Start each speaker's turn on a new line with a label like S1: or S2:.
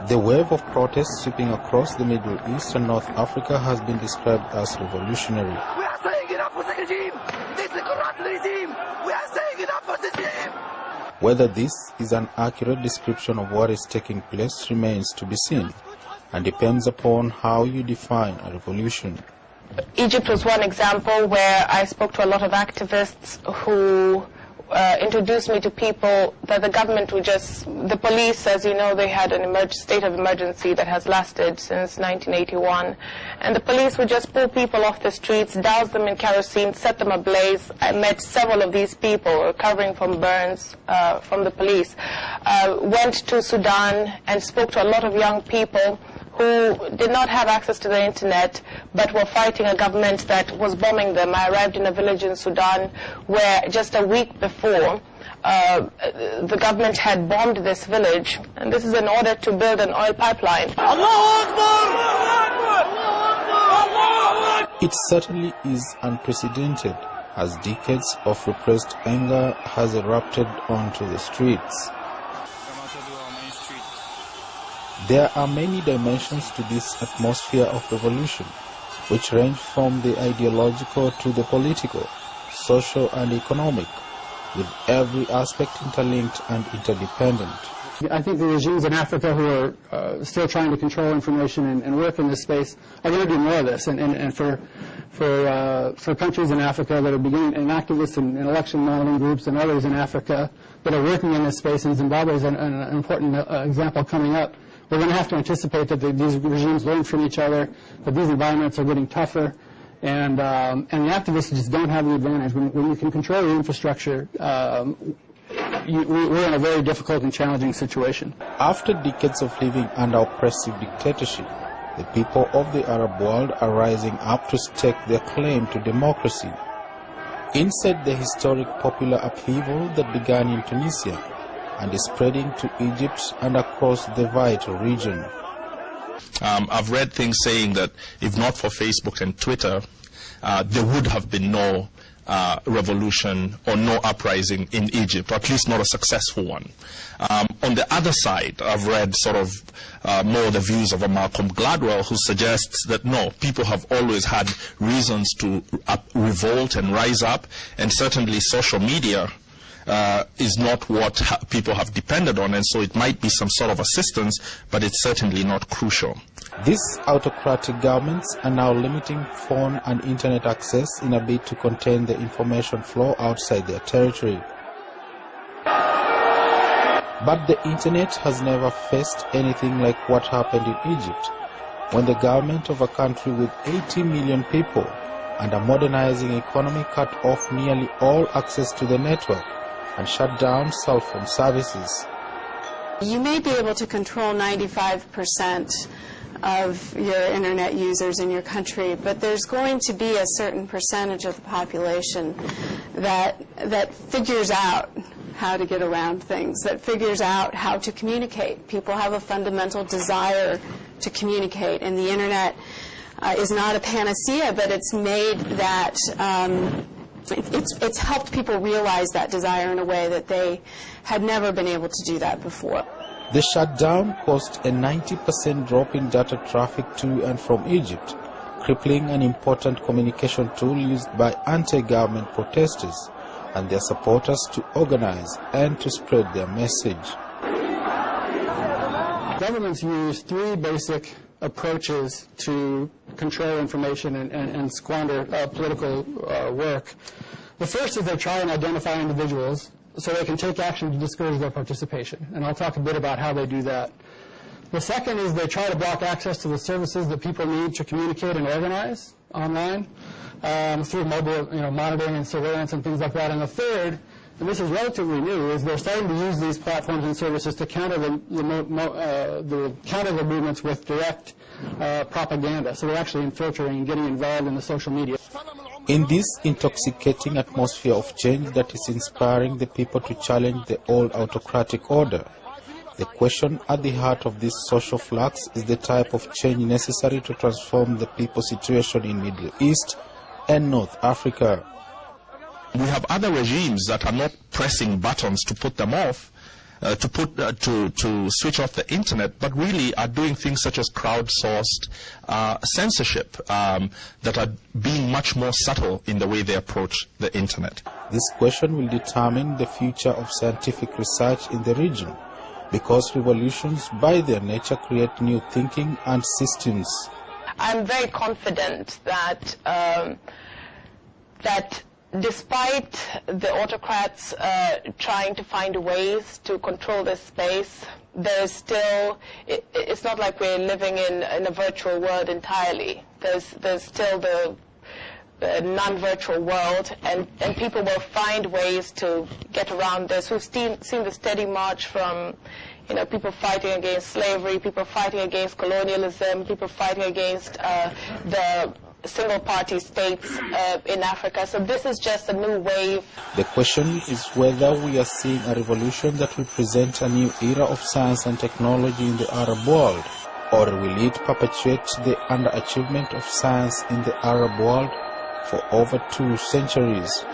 S1: The wave of protests sweeping across the Middle East and North Africa has been described as revolutionary.
S2: We are saying enough for the regime! This is a corrupt regime! We are saying enough for this regime!
S1: Whether this is an accurate description of what is taking place remains to be seen, and depends upon how you define a revolution.
S3: Egypt was one example where I spoke to a lot of activists who introduced me to people that the government would the police, as you know, they had an state of emergency that has lasted since 1981, and the police would just pull people off the streets, douse them in kerosene, set them ablaze. I met several of these people recovering from burns from the police. Went to Sudan and spoke to a lot of young people who did not have access to the internet but were fighting a government that was bombing them. I arrived in a village in Sudan where just a week before the government had bombed this village, and this is in order to build an oil pipeline.
S1: It certainly is unprecedented, as decades of repressed anger has erupted onto the streets. There are many dimensions to this atmosphere of revolution, which range from the ideological to the political, social and economic, with every aspect interlinked and interdependent.
S4: I think the regimes in Africa who are still trying to control information and work in this space are going to do more of this. And for countries in Africa that are beginning, and activists and election monitoring groups and others in Africa that are working in this space, and Zimbabwe is an important example coming up, we're going to have to anticipate that these regimes learn from each other, that these environments are getting tougher, and the activists just don't have the advantage. When you can control the infrastructure, we're in a very difficult and challenging situation.
S1: After decades of living under oppressive dictatorship, the people of the Arab world are rising up to stake their claim to democracy. Inside the historic popular upheaval that began in Tunisia and is spreading to Egypt and across the vital region.
S5: I've read things saying that if not for Facebook and Twitter, there would have been no revolution or no uprising in Egypt, or at least not a successful one. On the other side, I've read sort of more the views of a Malcolm Gladwell, who suggests that no, people have always had reasons to revolt and rise up, and certainly social media is not what people have depended on, and so it might be some sort of assistance, but it's certainly not crucial.
S1: These autocratic governments are now limiting phone and internet access in a bid to contain the information flow outside their territory. But the internet has never faced anything like what happened in Egypt, when the government of a country with 80 million people and a modernizing economy cut off nearly all access to the network and shut down cell phone services.
S6: You may be able to control 95% of your internet users in your country, but there's going to be a certain percentage of the population that figures out how to get around things, that figures out how to communicate. People have a fundamental desire to communicate, and the internet is not a panacea, but it's made that it's helped people realize that desire in a way that they had never been able to do that before.
S1: The shutdown caused a 90% drop in data traffic to and from Egypt, crippling an important communication tool used by anti-government protesters and their supporters to organize and to spread their message.
S4: Governments use three basic approaches to control information and squander political work. The first is they try and identify individuals so they can take action to discourage their participation, and I'll talk a bit about how they do that. The second is they try to block access to the services that people need to communicate and organize online through mobile monitoring and surveillance and things like that. And the third, and this is relatively new, is they're starting to use these platforms and services to counter the movements with direct propaganda. So they're actually infiltrating and getting involved in the social media.
S1: In this intoxicating atmosphere of change that is inspiring the people to challenge the old autocratic order, the question at the heart of this social flux is the type of change necessary to transform the people's situation in Middle East and North Africa.
S5: We have other regimes that are not pressing buttons to put them off, to switch off the internet, but really are doing things such as crowdsourced censorship that are being much more subtle in the way they approach the internet.
S1: This question will determine the future of scientific research in the region, because revolutions by their nature create new thinking and systems.
S3: I'm very confident that that despite the autocrats trying to find ways to control this space, there's still, it's not like we're living in a virtual world entirely. There's still the non-virtual world, and people will find ways to get around this. We've seen the steady march from, people fighting against slavery, people fighting against colonialism, people fighting against the single-party states in Africa. So this is just a new wave.
S1: The question is whether we are seeing a revolution that will present a new era of science and technology in the Arab world, or will it perpetuate the underachievement of science in the Arab world for over 2 centuries?